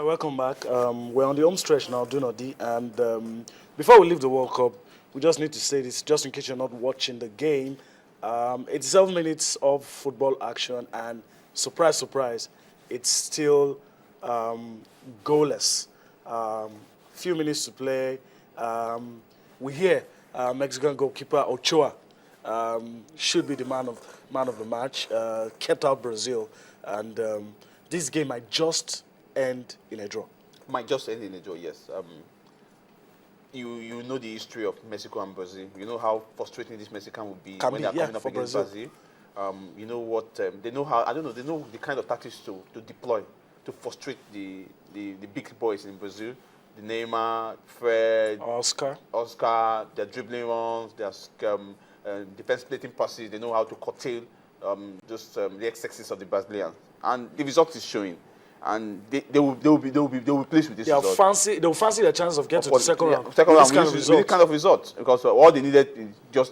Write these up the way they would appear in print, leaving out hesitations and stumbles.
Welcome back. We're on the home stretch now, do not D. And before we leave the World Cup, we just need to say this, just in case you're not watching the game. It's 7 minutes of football action, and surprise, surprise, it's still goalless. Few minutes to play. We hear Mexican goalkeeper Ochoa should be the man of the match. Kept out Brazil, and this game might just end in a draw. Might just end in a draw, yes. You know the history of Mexico and Brazil. You know how frustrating this Mexican would be when they're coming up against Brazil. You know what they know how. I don't know. They know the kind of tactics to deploy to frustrate the big boys in Brazil. The Neymar, Fred, Oscar. Their dribbling runs, their defense splitting passes. They know how to curtail the excesses of the Brazilians, and the result is showing. And they will be pleased with this result. They'll fancy their chance of getting to the second round. Second round with this kind of result, because all they needed is just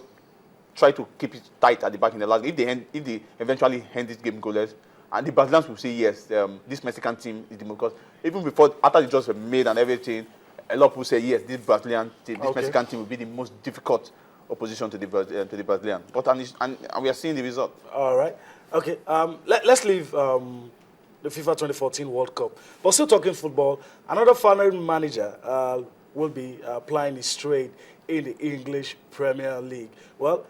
try to keep it tight at the back in the last. If they eventually end this game goalless, and the Brazilians will say yes, this Mexican team is the most. Because even before, after the draws were made and everything, a lot of people say yes, this Brazilian team, this Mexican team will be the most difficult opposition to the Brazilian. But and we are seeing the result. All right. Okay. Let's leave the FIFA 2014 World Cup. But still talking football, another foreign manager will be plying his trade in the English Premier League. Well,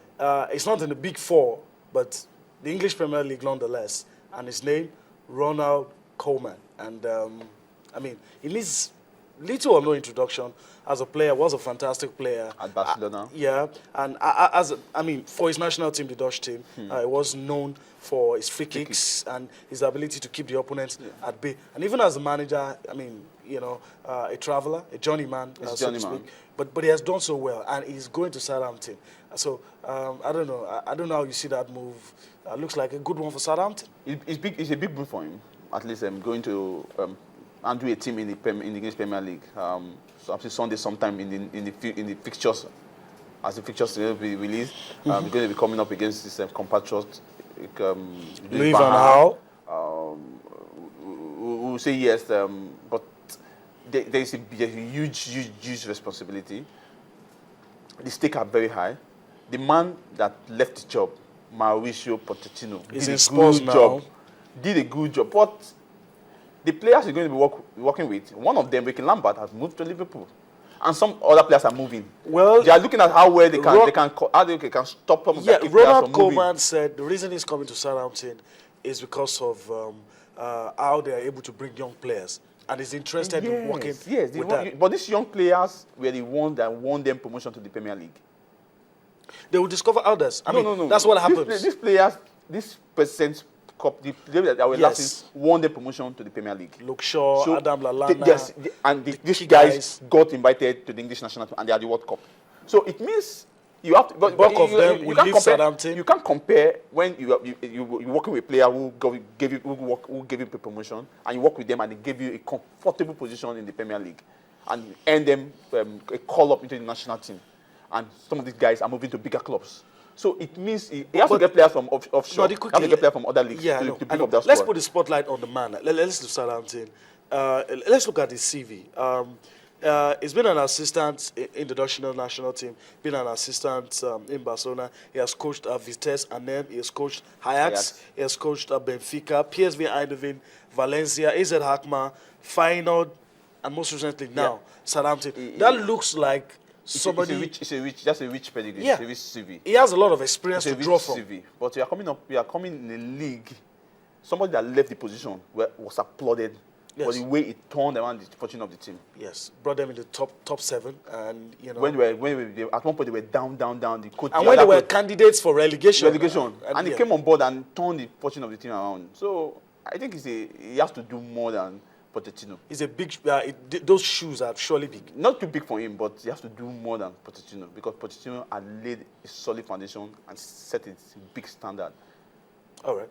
it's not in the Big Four, but the English Premier League nonetheless. And his name, Ronald Koeman. And, I mean, he needs little or no introduction as a player. Was a fantastic player at Barcelona. Yeah, and for his national team, the Dutch team, he was known for his free kicks and his ability to keep the opponents at bay. And even as a manager, I mean, you know, a traveler, a journeyman, so to speak. But he has done so well, and he's going to Southampton. So I don't know. I don't know how you see that move. Looks like a good one for Southampton. It's big. It's a big move for him. At least going to. And do a team in the English Premier League. So up to Sunday, sometime in the fixtures, as the fixtures will be released, we're going to be coming up against this compatriot, Louis van Gaal. We'll say yes, but there is a huge responsibility. The stakes are very high. The man that left the job, Mauricio Pochettino, did a good job. But the players he's going to be working with, one of them, Ricky Lambert, has moved to Liverpool, and some other players are moving. Well, they are looking at how well they can stop them. Yeah, Ronald Koeman said the reason he's coming to Southampton is because of how they are able to bring young players, and he's interested in working with that. But these young players were the ones that won them promotion to the Premier League. They will discover others. No. That's what happens. These players, this present Cup, the players that were last won the promotion to the Premier League. Luke Shaw, Adam Lallana. These guys got invited to the English national team, and they are the World Cup. So it means you have to. But you can't compare. Southampton. You can't compare when you're working with a player who gave you a promotion, and you work with them, and they give you a comfortable position in the Premier League, and earn them a call up into the national team, and some of these guys are moving to bigger clubs. So it means he has to get players from offshore. He has to get players from other leagues to pick up that squad. Let's put the spotlight on the man. Let's do Southampton. Let's look at his CV. He's been an assistant in the Dutch national team, been an assistant in Barcelona. He has coached Vitesse Arnhem. He has coached Ajax. He has coached Benfica, PSV Eindhoven, Valencia, AZ Alkmaar, Feyenoord, and most recently now, Southampton. That looks like somebody. That's a rich pedigree. Yeah. It's a rich CV. He has a lot of experience to draw from. CV. But we are coming in a league. Somebody that left the position was applauded for the way it turned around the fortune of the team. Yes, brought them in the top 7, and you know. When at one point they were down. The coach. And when they were candidates for relegation. And he came on board and turned the fortune of the team around. So I think he has to do more than Pochettino. He's a big. Those shoes are surely big. Not too big for him, but he has to do more than Pochettino, because Pochettino had laid a solid foundation and set a big standard. All right.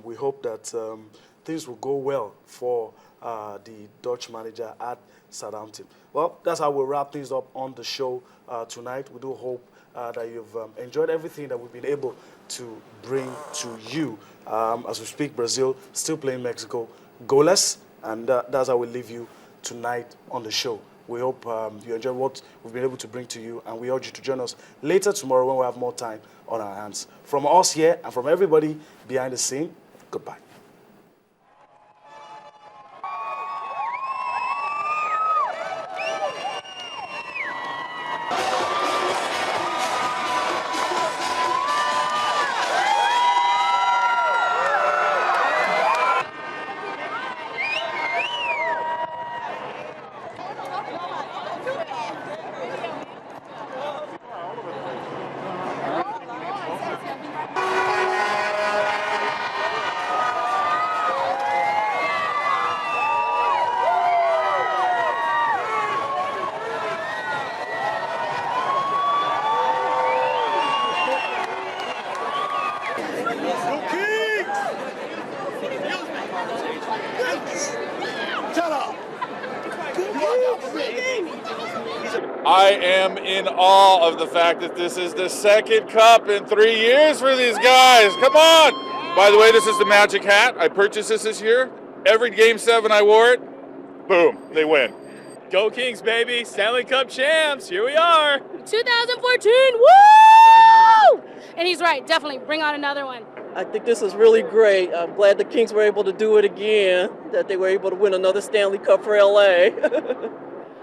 We hope that things will go well for the Dutch manager at Southampton. Well, that's how we'll wrap things up on the show tonight. We do hope that you've enjoyed everything that we've been able to bring to you. As we speak, Brazil still playing Mexico goalless, And that's how we leave you tonight on the show. We hope you enjoy what we've been able to bring to you, and we urge you to join us later tomorrow when we have more time on our hands. From us here and from everybody behind the scene, goodbye. I am in awe of the fact that this is the second cup in 3 years for these guys. Come on! By the way, this is the Magic hat. I purchased this year. Every Game 7 I wore it, boom, they win. Go Kings, baby! Stanley Cup champs, here we are! 2014, woo! And he's right, definitely, bring on another one. I think this is really great. I'm glad the Kings were able to do it again, that they were able to win another Stanley Cup for LA.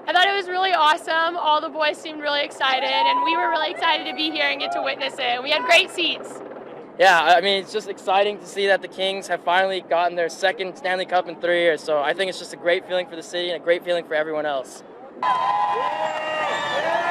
I thought it was really awesome. All the boys seemed really excited, and we were really excited to be here and get to witness it. We had great seats. Yeah, I mean, it's just exciting to see that the Kings have finally gotten their second Stanley Cup in 3 years. So I think it's just a great feeling for the city and a great feeling for everyone else. Yeah!